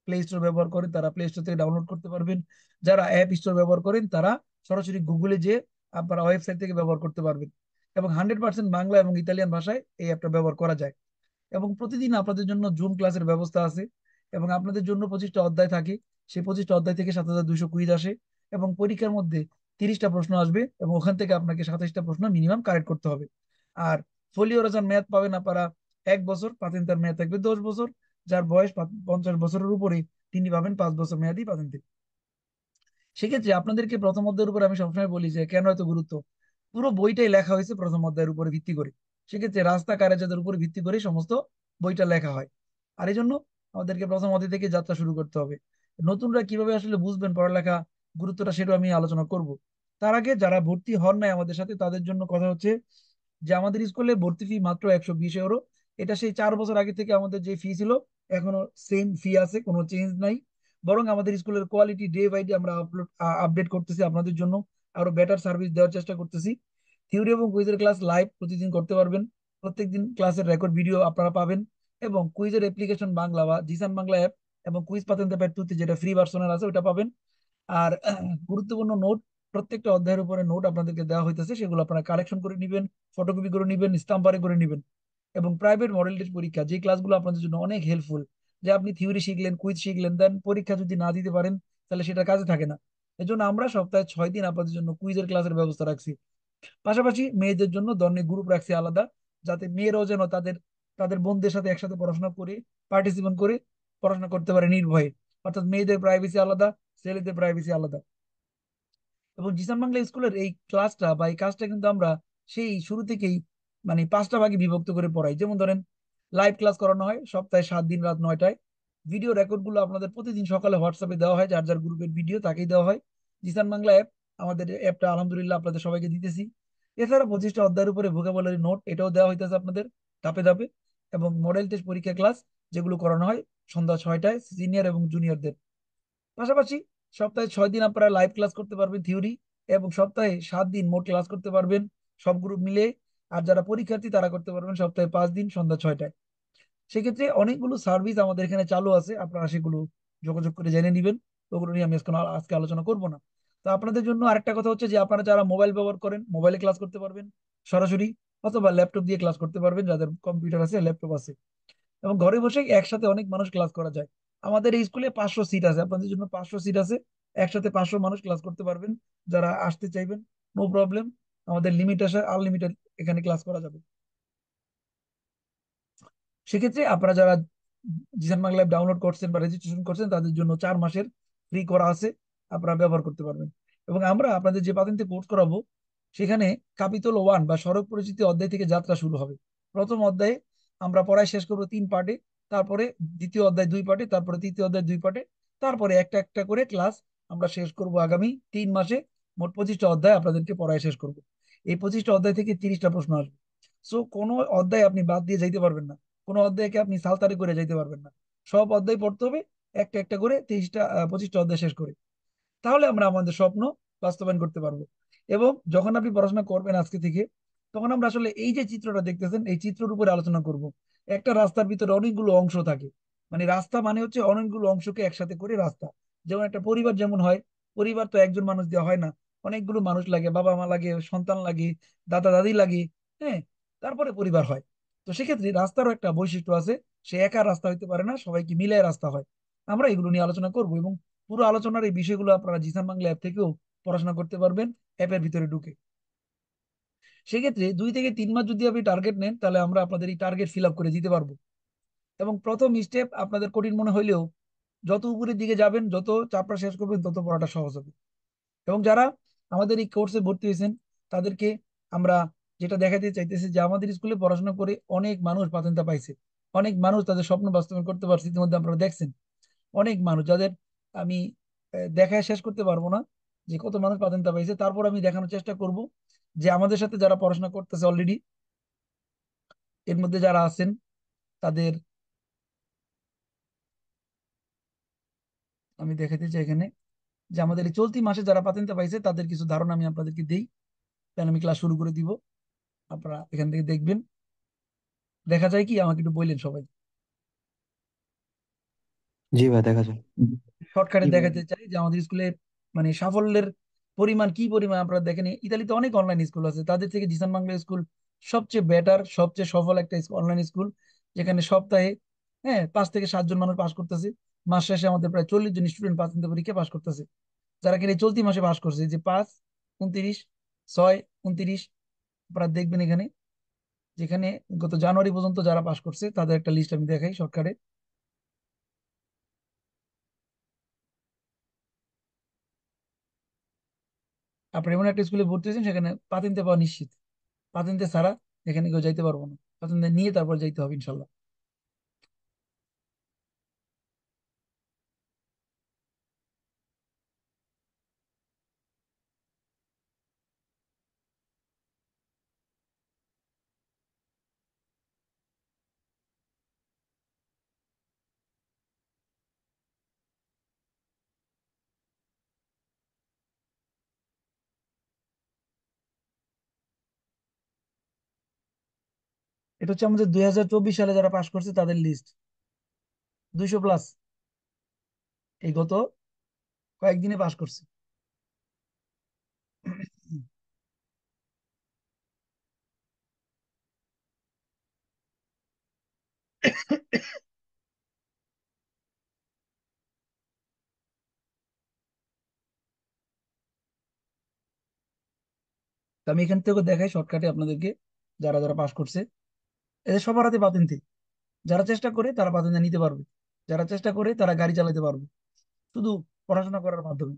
[SPEAKER 1] প্লে স্টোর ব্যবহার করেন তারা প্লে স্টোর থেকে ডাউনলোড করতে পারবেন, যারা অ্যাপ স্টোর ব্যবহার করেন তারা সরাসরি গুগলে যে আপনারা ওয়েবসাইট থেকে ব্যবহার করতে পারবেন। এবং 100% বাংলা এবং ইতালিয়ান ভাষায় এই অ্যাপটা ব্যবহার করা যায়। এবং প্রতিদিন আপনাদের জন্য জুম ক্লাসের ব্যবস্থা আছে, এবং আপনাদের জন্য 25টা অধ্যায় থাকে। সেই 25টা অধ্যায় থেকে 7,200 কুইজ আসে, এবং পরীক্ষার মধ্যে 30টা প্রশ্ন আসবে, এবং ওখান থেকে আপনাকে 27টা প্রশ্ন মিনিমাম কারেক্ট করতে হবে। আর ফোলিও রাজার মেয়াদ পাবেন আপনারা 1 বছর, পাতেন্তার মেয়াদ থাকবে 10 বছর। যার বয়স 50 বছরের উপরে তিনি পাবেন 5 বছর মেয়াদি পাতেন্তে। সেক্ষেত্রে আপনাদেরকে প্রথম অধ্যায়ের উপর আমি সবসময় বলি যে কেন এত গুরুত্ব। পুরো বইটাই লেখা হয়েছে প্রথম অধ্যায়ের উপরে ভিত্তি করে। সেক্ষেত্রে রাস্তা কারাজাদের উপর ভিত্তি করে সমস্ত বইটা লেখা হয়। আর এই জন্য আমাদেরকে প্রথম অধ্যায় থেকে যাত্রা শুরু করতে হবে। নতুনরা কিভাবে আসলে বুঝবেন পড়ালেখা গুরুত্বটা, সেটা আমি আলোচনা করব। তার আগে যারা ভর্তি হন নাই আমাদের সাথে, তাদের জন্য কথা হচ্ছে যে আমাদের স্কুলে ভর্তি ফি মাত্র 120 ইউরো। এটা সেই 4 বছর আগে থেকে আমাদের যে ফি ছিল, এখনো সেম ফি আছে, কোনো চেঞ্জ নাই। বরং আমাদের স্কুলের কোয়ালিটি ডে বাই ডে আমরা আপডেট করতেছি, আপনাদের জন্য আরো বেটার সার্ভিস দেওয়ার চেষ্টা করতেছি। থিওরি এবং কুইজের ক্লাস লাইভ প্রতিদিন করতে পারবেন। প্রত্যেকদিন ক্লাসের রেকর্ড ভিডিও আপনারা পাবেন। এবং কুইজের অ্যাপ্লিকেশন বাংলা বা জিসান বাংলা অ্যাপ, এবং কুইজ পাতেন প্যাড 2 যেটা ফ্রি ভার্সনের আছে ওটা পাবেন। আর গুরুত্বপূর্ণ নোট, প্রত্যেকটা অধ্যায়ের উপরে নোট আপনাদেরকে দেওয়া হইতেছে, সেগুলো আপনারা কালেকশন করে নেবেন, ফটোকপি করে নেবেন, স্টাম্পারে করে নেবেন। এবং প্রাইভেট মডেল টেস্ট পরীক্ষা, যে ক্লাসগুলো আপনাদের জন্য অনেক হেল্পফুল। যে আপনি থিওরি শিখলেন, কুইজ শিখলেন, দেন পরীক্ষা যদি না দিতে পারেন, তাহলে সেটা কাজে থাকে না। এজন্য আমরা সপ্তাহে 6 দিন আপনাদের জন্য কুইজের ক্লাসের ব্যবস্থা রাখছি। পাশাপাশি মেয়েদের জন্য ধরনের গ্রুপ রাখছি আলাদা, যাতে মেয়েরাও যেন তাদের তাদের বোনদের সাথে একসাথে পড়াশোনা করে, পার্টিসিপেট করে পড়াশোনা করতে পারে নির্ভয়ে। অর্থাৎ মেয়েদের প্রাইভেসি আলাদা, ছেলেদের প্রাইভেসি আলাদা। এবং জিসান বাংলা স্কুলের এই ক্লাসটা বা এই কাজটা কিন্তু আমরা সেই শুরু থেকেই মানে 5টা ভাগে বিভক্ত করে পড়াই। যেমন ধরেন, লাইভ ক্লাস করানো হয় সপ্তাহে 7 দিন রাত 9টায়। ভিডিও রেকর্ড গুলো আপনাদের প্রতিদিন সকালে হোয়াটসঅ্যাপে দেওয়া হয়, যার যার গ্রুপের ভিডিও তাকেই দেওয়া হয়। জিসান বাংলা অ্যাপ, আমাদের অ্যাপটা আলহামদুলিল্লাহ আপনাদের সবাইকে দিতেছি। এছাড়া 25টা অধ্যায়ের উপরে ভোকাবুলারি নোট, এটাও দেওয়া হইতেছে আপনাদের ধাপে ধাপে। এবং মডেল টেস্ট পরীক্ষা ক্লাস, যেগুলো করানো হয় সন্ধ্যা 6টায় সিনিয়র এবং জুনিয়রদের। পাশাপাশি সপ্তাহে 6 দিন আপনারা লাইভ ক্লাস করতে পারবেন থিওরি, এবং সপ্তাহে 7 দিন মোট ক্লাস করতে পারবেন সব গ্রুপ মিলে। আর যারা পরীক্ষার্থী তারা করতে পারবেন সপ্তাহে 5 দিন সন্ধ্যা 6টায়। সেক্ষেত্রে অনেকগুলো সার্ভিস আমাদের এখানে চালু আছে, আপনারা সেগুলো যোগাযোগ করে জেনে নেবেন। ওগুলো নিয়ে আমি আজকে আলোচনা করব না। তো আপনাদের জন্য আরেকটা কথা হচ্ছে যে আপনারা যারা মোবাইল ব্যবহার করেন, মোবাইলে ক্লাস করতে পারবেন সরাসরি, অথবা ল্যাপটপ দিয়ে ক্লাস করতে পারবেন, যাদের কম্পিউটার আছে ল্যাপটপ আছে। এবং ঘরে বসে একসাথে অনেক মানুষ ক্লাস করা যায়। আমাদের এই স্কুলে 500 সিট আছে, আপনাদের জন্য 500 সিট আছে। একসাথে 500 মানুষ ক্লাস করতে পারবেন, যারা আসতে চাইবেন। নো প্রবলেম, আমাদের লিমিট আছে, আনলিমিটেড এখানে ক্লাস করা যাবে। সেক্ষেত্রে আপনারা যারা জিসান বাংলা অ্যাপ ডাউনলোড করছেন বা রেজিস্ট্রেশন করছেন, তাদের জন্য 4 মাসের ফ্রি করা আছে, আপনারা ব্যবহার করতে পারবেন। এবং আমরা আপনাদের যে পাতেন্তে কোর্স করাবো, সেখানে কাপিতল 1 বা সড়ক পরিচিতি অধ্যায় থেকে যাত্রা শুরু হবে। প্রথম অধ্যায়ে আমরা পড়ায় শেষ করবো 3 পার্টে, তারপরে দ্বিতীয় অধ্যায় 2 পার্টে, তারপরে তৃতীয় অধ্যায় 2 পার্টে, তারপরে একটা একটা করে ক্লাস আমরা শেষ করব আগামী 3 মাসে। মোট 25টা অধ্যায় আপনাদেরকে পড়ায় শেষ করব। এই 25টা অধ্যায় থেকে 30টা প্রশ্ন আসবে। সো কোনো অধ্যায় আপনি বাদ দিয়ে যাইতে পারবেন না, কোনো অধ্যায়কে আপনি সালতারি করে যাইতে পারবেন না। সব অধ্যায় পড়তে হবে একটা একটা করে, 25টা অধ্যায় শেষ করে। তাহলে আমরা আমাদের স্বপ্ন বাস্তবায়ন করতে পারবো। এবং যখন আপনি পড়াশোনা করবেন আজকে থেকে, তখন আমরা আসলে এই যে চিত্রটা দেখতেছেন, এই চিত্রের উপরে আলোচনা করব। একটা রাস্তার ভিতরে অনেকগুলো অংশ থাকে, মানে রাস্তা মানে হচ্ছে অনেকগুলো অংশকে একসাথে করে রাস্তা। যেমন একটা পরিবার যেমন হয়, পরিবার তো একজন মানুষ দেওয়া হয় না, অনেকগুলো মানুষ লাগে, বাবা মা লাগে, সন্তান লাগে, দাদা দাদি লাগে। হ্যাঁ, তারপরে পরিবার হয়। তো সেক্ষেত্রে রাস্তারও একটা বৈশিষ্ট্য আছে, সে একা রাস্তা হইতে পারে না, সবাইকে মিলিয়ে রাস্তা হয়। আমরা এগুলো নিয়ে আলোচনা করবো, এবং পুরো আলোচনার এই বিষয়গুলো আপনারা জিসান বাংলা অ্যাপ থেকেও পড়াশোনা করতে পারবেন, অ্যাপের ভিতরে ঢুকে। সেক্ষেত্রে 2 থেকে 3 মাস যদি আপনি টার্গেট নেন, তাহলে আমরা আপনাদের এই টার্গেট ফিল আপ করে দিতে পারবো। এবং প্রথম স্টেপ আপনাদের কঠিন মনে হইলেও, যত উপরের দিকে যাবেন, যত চাপটা শেষ করবেন, তত পড়াটা সহজ হবে। এবং যারা আমাদের এই কোর্সে ভর্তি হয়েছেন, তাদেরকে আমরা যেটা দেখাতে চাইতেছি যে আমাদের স্কুলে পড়াশোনা করে অনেক মানুষ পাতেন্তা পাইছে। অনেক মানুষ তাদের স্বপ্ন বাস্তবায়ন করতে পারছে, ইতিমধ্যে আপনারা দেখছেন। অনেক মানুষ যাদের আমি দেখায় শেষ করতে পারবো না যে কত মানুষ পাতেন্তা পাইছে। তারপর আমি দেখানোর চেষ্টা করব যে আমাদের সাথে যারা পড়াশোনা করতেছে অলরেডি, এর মধ্যে যারা আছেন তাদের আমি দেখাতে চাই এখানে, যে আমাদের এই চলতি মাসে যারা পাতেন্তা পাইছে তাদের কিছু ধারণা আমি আপনাদেরকে দিই। তাহলে আমি ক্লাস শুরু করে দিব, আপনারা এখান থেকে দেখবেন। দেখা যায় কি, আমাকে একটু বললেন সবাই।
[SPEAKER 2] জি ভাই, দেখা যায়।
[SPEAKER 1] শর্টকাটে
[SPEAKER 2] কি বলেন?
[SPEAKER 1] দেখাতে চাই যে আমাদের স্কুলে মানে সাফল্যের পরিমাণ কি পরিমাণ আপনারা দেখেন। ইতালিতে অনেক অনলাইন স্কুল আছে, তাদের থেকে জিসান বাংলা স্কুল সবচেয়ে বেটার, সবচেয়ে সফল একটা অনলাইন স্কুল, যেখানে সপ্তাহে 5 থেকে 7 জন মানুষ পাস করতেছে। মাস শেষে আমাদের প্রায় 40 জন স্টুডেন্ট পাস পরীক্ষা পাস করতেছে, যারা কিনা এই চলতি মাসে পাস করছে, এই যে 5, 29, 6, 29। আপনারা দেখবেন এখানে, যেখানে গত জানুয়ারি পর্যন্ত যারা পাস করছে তাদের একটা লিস্ট আমি দেখাই শর্টকাটে। আপনি এমন একটা স্কুলে ভর্তি হয়েছেন সেখানে পাতিনতে পাওয়া নিশ্চিত, পাতিনতে ছাড়া এখানে কেউ যাইতে পারবো না, পাতিনতে নিয়ে তারপর যাইতে হবে ইনশাল্লাহ। এটা হচ্ছে আমাদের 2024 সালে যারা পাস করছে তাদের লিস্ট, 200+, এই গত কয়েকদিনে পাস করছে। তো আমি এখান থেকে দেখাই শর্টকাটে আপনাদেরকে, যারা যারা পাস করছে এদের সবার হাতে পাতেন্টি। যারা চেষ্টা করে তারা পাতেন্ট নিতে পারবে, যারা চেষ্টা করে তারা গাড়ি চালাতে পারবে, শুধু পড়াশোনা করার মাধ্যমে।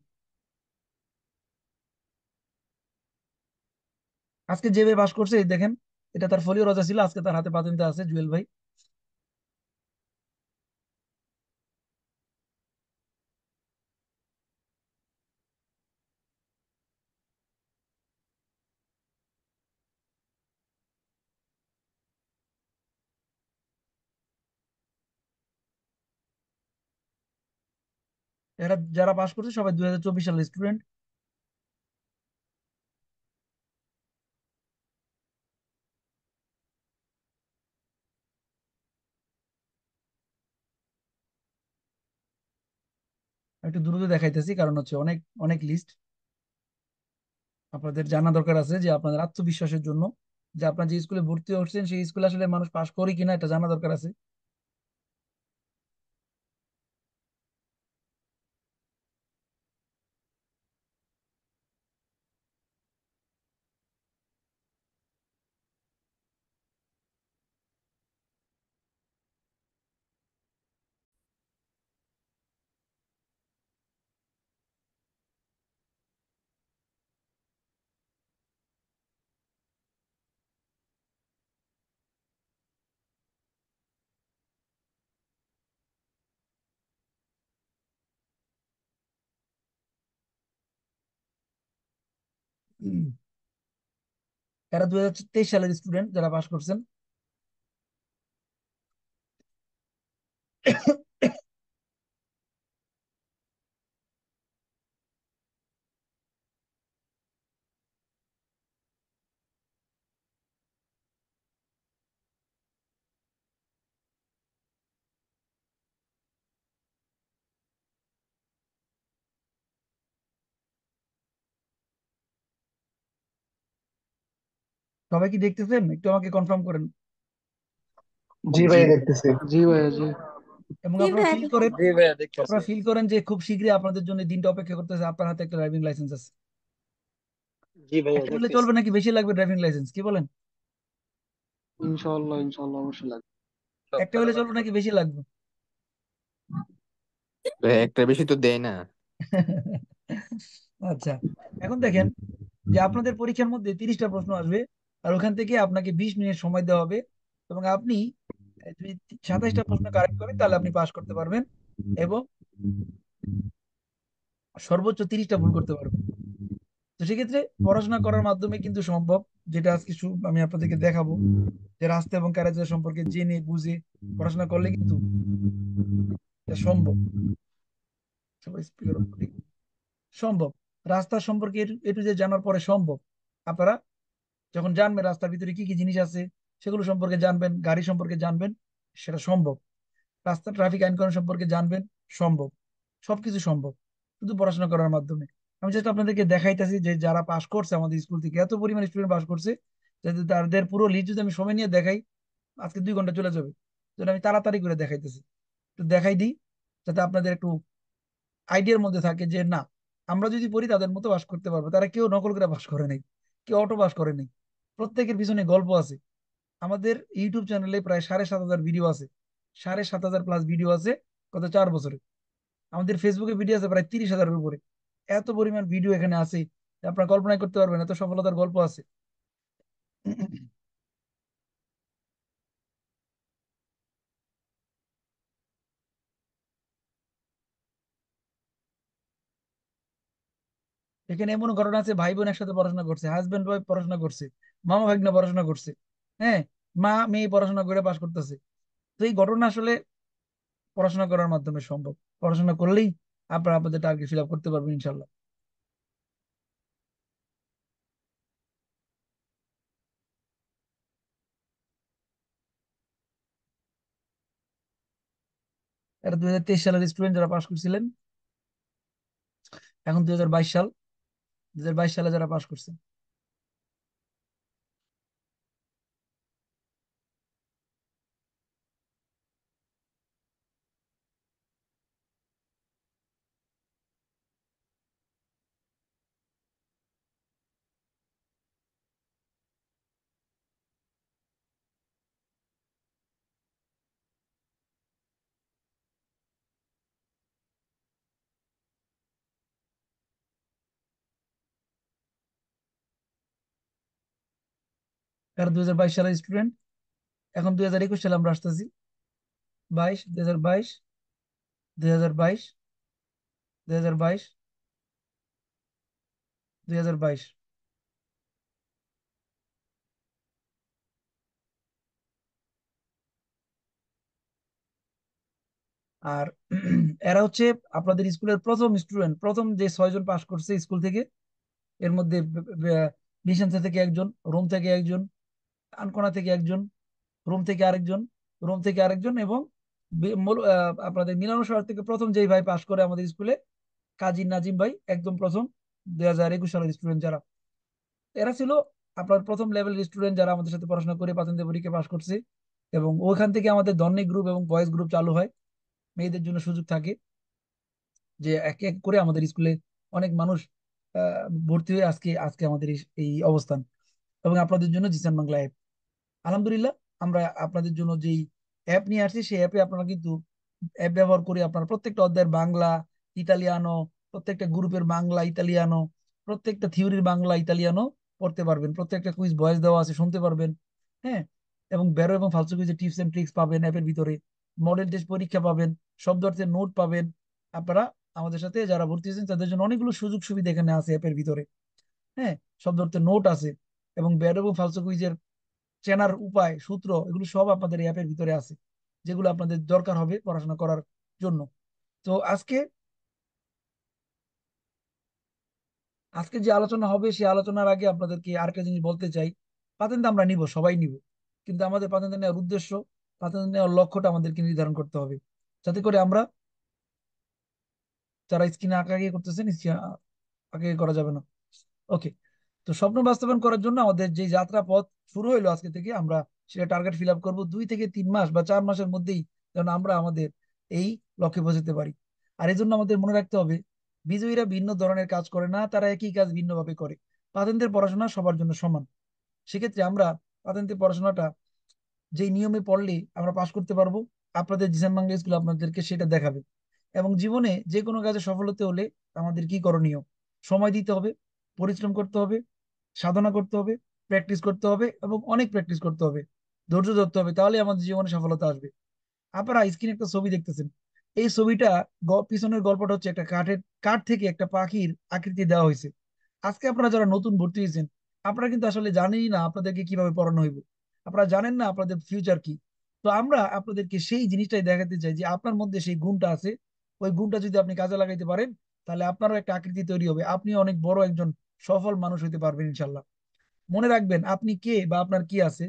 [SPEAKER 1] আজকে যে ভাই পাস করছে এই দেখেন, এটা তার ফলিও রজা ছিল, আজকে তার হাতে পাতেন্ট আছে, জুয়েল ভাই। এরা যারা পাস করছে সবাই 2024 সালের স্টুডেন্ট। একটু দ্রুত দেখাইতেছি কারণ হচ্ছে অনেক অনেক লিস্ট, আপনাদের জানা দরকার আছে যে আপনাদের আত্মবিশ্বাসের জন্য, যে আপনার যে স্কুলে ভর্তি হচ্ছেন সেই স্কুলে আসলে মানুষ পাস করে কিনা এটা জানা দরকার আছে। উম, এরা 2023 সালের স্টুডেন্ট যারা পাস করছেন। সবাই কি দেখতেছেন? একটু আমাকে কনফার্ম করেন।
[SPEAKER 3] জি ভাইয়া দেখতেছি।
[SPEAKER 4] জি ভাইয়া জি।
[SPEAKER 1] এবং
[SPEAKER 5] জি
[SPEAKER 1] আপনারা
[SPEAKER 5] ভাইয়া
[SPEAKER 1] ফিল করেন,
[SPEAKER 5] দেখতেছি।
[SPEAKER 4] জি ভাইয়া দেখতেছি।
[SPEAKER 1] আপনারা ফিল করেন যে খুব শীঘ্রই আপনাদের জন্য এই দিনটা অপেক্ষা করতেছে, আপনার হাতে একটা ড্রাইভিং লাইসেন্স আছে।
[SPEAKER 4] জি ভাইয়া
[SPEAKER 1] একটা হলে
[SPEAKER 4] দেখতেছি।
[SPEAKER 1] চলবে নাকি বেশি লাগবে ড্রাইভিং লাইসেন্স, কি বলেন?
[SPEAKER 4] ইনশাআল্লাহ ইনশাআল্লাহ অবশ্যই লাগবে।
[SPEAKER 1] একটা হলে চলবে নাকি বেশি লাগবে?
[SPEAKER 6] ভাই একটা বেশি তো দেয় না।
[SPEAKER 1] আচ্ছা, এখন দেখেন যে আপনাদের পরীক্ষার মধ্যে 30টা প্রশ্ন আসবে, আর ওখান থেকে আপনাকে 20 মিনিট সময় দেওয়া হবে, এবং আপনি যদি 27টা প্রশ্ন কারেক্ট করেন তাহলে আপনি পাস করতে পারবেন, এবং সর্বোচ্চ 30টা ভুল করতে পারবেন। তো সেক্ষেত্রে পড়াশোনা করার মাধ্যমে কিন্তু সম্ভব, যেটা আজকে আমি আপনাদেরকে দেখাবো, যে রাস্তা এবং কারেক্ট সম্পর্কে জেনে বুঝে পড়াশোনা করলে কিন্তু এটা সম্ভব। সবাই স্পিকার অফ করি। সম্ভব, রাস্তা সম্পর্কে একটু যে জানার পরে সম্ভব। আপনারা যখন জানবেন রাস্তার ভিতরে কি কি জিনিস আছে সেগুলো সম্পর্কে জানবেন, গাড়ি সম্পর্কে জানবেন, সেটা সম্ভব। রাস্তা ট্রাফিক আইন কানুন সম্পর্কে জানবেন, সম্ভব। সবকিছু সম্ভব শুধু পড়াশোনা করার মাধ্যমে। আমি জাস্ট আপনাদেরকে দেখাইতেছি যে যারা পাশ করছে আমাদের স্কুল থেকে, এত পরিমাণ স্টুডেন্ট পাশ করছে, যাতে তাদের পুরো লিস্ট যদি আমি সময় নিয়ে দেখাই আজকে 2 ঘন্টা চলে যাবে। যেটা আমি তাড়াতাড়ি করে দেখাইতেছি, তো দেখাই দিই। যাতে আপনাদের একটু আইডিয়ার মধ্যে থাকে যে না, আমরা যদি পড়ি তাদের মতো পাস করতে পারবো। তারা কেউ নকল করে পাস করে নাই, কেউ অটো পাস করে নাই, প্রত্যেকের পিছনে গল্প আছে। আমাদের ইউটিউব চ্যানেলে প্রায় 7,500 ভিডিও আছে, 7,500 প্লাস ভিডিও আছে গত 4 বছরে। আমাদের ফেসবুকে ভিডিও আছে প্রায় 30,000-এর উপরে। এত পরিমাণ ভিডিও এখানে আছে যে আপনারা কল্পনাই করতে পারবেন, এত সফলতার গল্প আছে। এখানে এমন ঘটনা আছে, ভাই বোন একসাথে পড়াশোনা করছে, হাজবেন্ড ওয়াইফ পড়াশোনা করছে, মামা ভাগ্না পড়াশোনা করছে, হ্যাঁ, মা মেয়ে পড়াশোনা করে পাশ করতেছে। তো এই ঘটনা আসলে পড়াশোনা করার মাধ্যমে সম্ভব। পড়াশোনা করলেই আপনারা আপনাদের টার্গেট ফিল আপ করতে পারবেন ইনশাল্লাহ। এটা 2023 সালের স্টুডেন্ট যারা পাশ করছিলেন, এখন 2022 সাল, 2022 সালে যারা পাশ করছে। এরা 2022 সালের স্টুডেন্ট, এখন 2021 সালে আমরা আসতেছি। 22, 2022, 2022, 2022, 2022। আর এরা হচ্ছে আপনাদের স্কুলের প্রথম স্টুডেন্ট, প্রথম যে 6 জন পাশ করছে স্কুল থেকে। এর মধ্যে নিশান্তা থেকে একজন, রোম থেকে একজন, আনকোনা থেকে একজন, রোম থেকে আরেকজন, রোম থেকে আরেকজন, এবং আপনাদের মিলানো শহর থেকে প্রথম যেই ভাই পাশ করে আমাদের স্কুলে, কাজী নাজিম ভাই, একদম প্রথম 2021 সালের স্টুডেন্ট যারা। এরা ছিল আপনার প্রথম লেভেলের স্টুডেন্ট যারা আমাদের সাথে পড়াশোনা করে পাতেন্দ্র পরীক্ষা পাশ করছে। এবং ওইখান থেকে আমাদের ধন্যী গ্রুপ এবং বয়েজ গ্রুপ চালু হয়। মেয়েদের জন্য সুযোগ থাকে যে এক এক করে আমাদের স্কুলে অনেক মানুষ ভর্তি হয়ে আজকে আজকে আমাদের এই অবস্থান। এবং আপনাদের জন্য জিসান বাংলা অ্যাপ, আলহামদুলিল্লাহ, আমরা আপনাদের জন্য যেই অ্যাপ নিয়ে আসছি সেই অ্যাপে আপনারা কিন্তু অ্যাপ ব্যবহার করে আপনারা প্রত্যেকটা অধ্যায়ের বাংলা, ইতালিয়ানো, প্রত্যেকটা গ্রুপের বাংলা ইতালিয়ানো, প্রত্যেকটা থিওরির বাংলা ইতালিয়ানো পড়তে পারবেন। প্রত্যেকটা কুইজ ভয়েস দেওয়া আছে, শুনতে পারবেন। হ্যাঁ, এবং বেরো এবং ফালতু কুইজের টিপস এন্ড ট্রিক্স পাবেন অ্যাপের ভিতরে। মডেল টেস্ট পরীক্ষা পাবেন, শব্দ অর্থের নোট পাবেন। আপনারা আমাদের সাথে যারা ভর্তি হয়েছেন তাদের জন্য অনেকগুলো সুযোগ সুবিধা এখানে আছে অ্যাপের ভিতরে। হ্যাঁ, শব্দ অর্থের নোট আছে, এবং বেরো এবং ফালতু কুইজের চেনার উপায়, সূত্র, এগুলো সব আপনাদের এই অ্যাপের ভিতরে আছে, যেগুলো আপনাদের দরকার হবে পড়াশোনা করার জন্য। তো আজকে আজকে যে আলোচনা হবে সেই আলোচনার আগে আপনাদেরকে আরেকটা জিনিস বলতে চাই। পাতেন্ট আমরা নিব, সবাই নিব, কিন্তু আমাদের পাতেন্ট নেওয়ার উদ্দেশ্য, পাতেন্ট নেওয়ার লক্ষ্যটা আমাদেরকে নির্ধারণ করতে হবে, যাতে করে আমরা, যারা স্ক্রিনে আঁকাআঁকি করতেছেন, স্ক্রিনে আঁকাআঁকি করা যাবে না। ওকে। তো স্বপ্ন বাস্তবায়ন করার জন্য আমাদের যে যাত্রা পথ শুরু হইলো আজকে থেকে, আমরা সেটা টার্গেট ফিল আপ করবো 2 থেকে 3 মাস বা 4 মাসের মধ্যেই, যেন আমরা আমাদের এই লক্ষ্যে পৌঁছতে পারি। আর এই জন্য আমাদের মনে রাখতে হবে, বিজয়ীরা ভিন্ন ধরনের কাজ করে না, তারা একই কাজ ভিন্নভাবে করে। পাতেন্টের পড়াশোনা সবার জন্য সমান। সেক্ষেত্রে আমরা পাতেন্টের পড়াশোনাটা যেই নিয়মে পড়লে আমরা পাশ করতে পারবো, আপনাদের জিসান বাংলা স্কুল আপনাদেরকে সেটা দেখাবে। এবং জীবনে যে কোনো কাজে সফল হতে হলে আমাদের কি করণীয়? সময় দিতে হবে, পরিশ্রম করতে হবে, সাধনা করতে হবে, প্র্যাকটিস করতে হবে, এবং অনেক প্র্যাকটিস করতে হবে, ধৈর্য ধরতে হবে, তাহলে আমাদের জীবনে সফলতা আসবে। আপনারা স্ক্রিনে একটা ছবি দেখতেছেন। এই ছবিটা, পিছনের গল্পটা হচ্ছে একটা কাঠ থেকে একটা পাখির আকৃতি দেওয়া হয়েছে। আজকে আপনারা যারা নতুন ভর্তি হয়েছেন, আপনারা কিন্তু আসলে জানেনই না আপনাদেরকে কিভাবে পড়ানো হইব। আপনারা জানেন না আপনাদের ফিউচার কি। তো আমরা আপনাদেরকে সেই জিনিসটাই দেখাতে চাই যে আপনার মধ্যে সেই গুণটা আছে। ওই গুণটা যদি আপনি কাজে লাগাইতে পারেন, তাহলে আপনারও একটা আকৃতি তৈরি হবে, আপনি অনেক বড় একজন সফল মানুষ হতে পারবেন ইনশাল্লাহ। মনে রাখবেন, আপনি কে বা আপনার কি আছে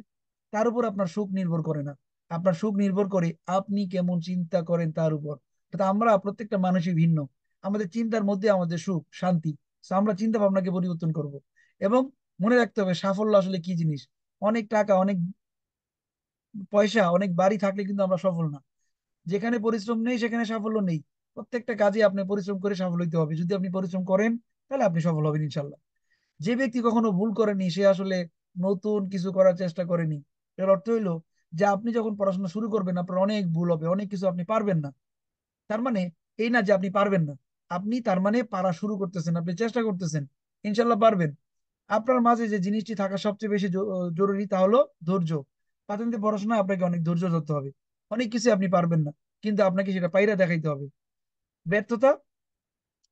[SPEAKER 1] তার উপর আপনার সুখ নির্ভর করে না। আপনার সুখ নির্ভর করে আপনি কেমন চিন্তা করেন তার উপর। অর্থাৎ আমরা প্রত্যেকটা মানুষই ভিন্ন, আমাদের চিন্তার মধ্যে আমাদের সুখ শান্তি। So আমরা চিন্তা ভাবনাকে পরিবর্তন করব। এবং মনে রাখতে হবে সাফল্য আসলে কি জিনিস। অনেক টাকা, অনেক পয়সা, অনেক বাড়ি থাকলে কিন্তু আমরা সফল না। যেখানে পরিশ্রম নেই সেখানে সাফল্য নেই। প্রত্যেকটা কাজে আপনি পরিশ্রম করে সফল হইতে হবে। যদি আপনি পরিশ্রম করেন তাহলে আপনি সফল হবেন ইনশাল্লাহ। যে ব্যক্তি কখনো ভুল করেনি সে আসলে নতুন কিছু করার চেষ্টা করেনি। এর অর্থ হইলো যে আপনি যখন পড়াশোনা শুরু করবেন আপনার অনেক ভুল হবে, অনেক কিছু আপনি পারবেন না। তার মানে এই না যে আপনি পারবেন না, আপনি তার মানে পারা শুরু করতেছেন, আপনি চেষ্টা করতেছেন, ইনশাল্লাহ পারবেন। আপনার মাঝে যে জিনিসটি থাকা সবচেয়ে বেশি জরুরি তা হলো ধৈর্য। প্রাথমিক পড়াশোনা আপনাকে অনেক ধৈর্য ধরতে হবে। অনেক কিছু আপনি পারবেন না, কিন্তু আপনাকে সেটা পাইরা দেখাইতে হবে। ব্যর্থতা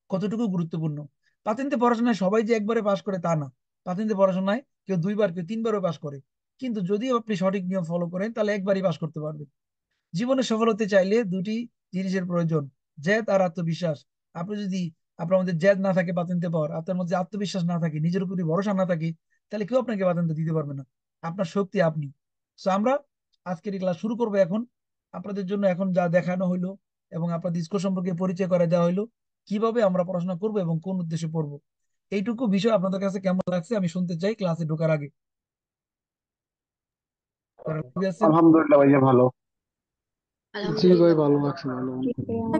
[SPEAKER 1] কতটুকু গুরুত্বপূর্ণ। প্রাথমিক পড়াশোনায় সবাই যে একবারে পাশ করে তা না। প্রাথমিক পড়াশোনায় কেউ দুইবার কেউ তিনবারও পাশ করে, কিন্তু যদি আপনি সঠিক নিয়ম ফলো করেন তাহলে একবারই পাশ করতে পারবেন। জীবনে সফল হতে চাইলে দুটি জিনিসের প্রয়োজন, জেদ আর আত্মবিশ্বাস। আপনি যদি আপনার মধ্যে জেদ না থাকে বাতিনতে পাওয়ার, আপনার মধ্যে আত্মবিশ্বাস না থাকে, নিজের উপরই ভরসা না থাকে, তাহলে কেউ আপনাকে বাতিনতে দিতে পারবে না। আপনার শক্তি আপনি। তো আমরা আজকের এই ক্লাস শুরু করবো এখন। আপনাদের জন্য এখন যা দেখানো হইলো এবং আপনাদের স্কোর সম্পর্কে পরিচয় করে দেওয়া হইলো, কিভাবে আমরা পড়াশোনা করবো এবং কোন উদ্দেশ্যে পড়বো, এইটুকু বিষয় আপনাদের কাছে কেমন লাগছে আমি শুনতে চাই ক্লাসে ঢোকার আগে। তারা রাজি আছেন?
[SPEAKER 3] আলহামদুলিল্লাহ ভাইয়া, ভালো।
[SPEAKER 4] জি ভাই,
[SPEAKER 5] আলহামদুলিল্লাহ।
[SPEAKER 4] ভালো লাগছে, ভালো।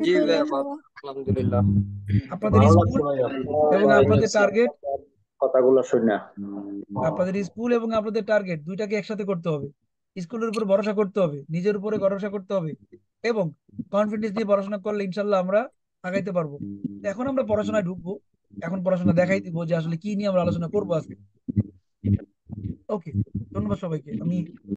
[SPEAKER 6] জি ভাইয়া,
[SPEAKER 5] আলহামদুলিল্লাহ ভালো।
[SPEAKER 6] আলহামদুলিল্লাহ।
[SPEAKER 1] আপনাদের
[SPEAKER 2] ভালো
[SPEAKER 1] স্কুল
[SPEAKER 2] লাগছে ভাইয়া।
[SPEAKER 1] এবং আপনাদের টার্গেট,
[SPEAKER 2] কথাগুলো শুনে
[SPEAKER 1] আপনাদের স্কুল এবং আপনাদের টার্গেট দুইটাকে একসাথে করতে হবে। স্কুলের উপর ভরসা করতে হবে, নিজের উপরে ভরসা করতে হবে, এবং কনফিডেন্স নিয়ে পড়াশোনা করলে ইনশাল্লাহ আমরা আগাইতে পারবো। তো এখন আমরা পড়াশোনায় ঢুকবো। এখন পড়াশোনা দেখাই দিব যে আসলে কি নিয়ে আমরা আলোচনা করবো আজকে। ওকে, ধন্যবাদ সবাইকে। আমি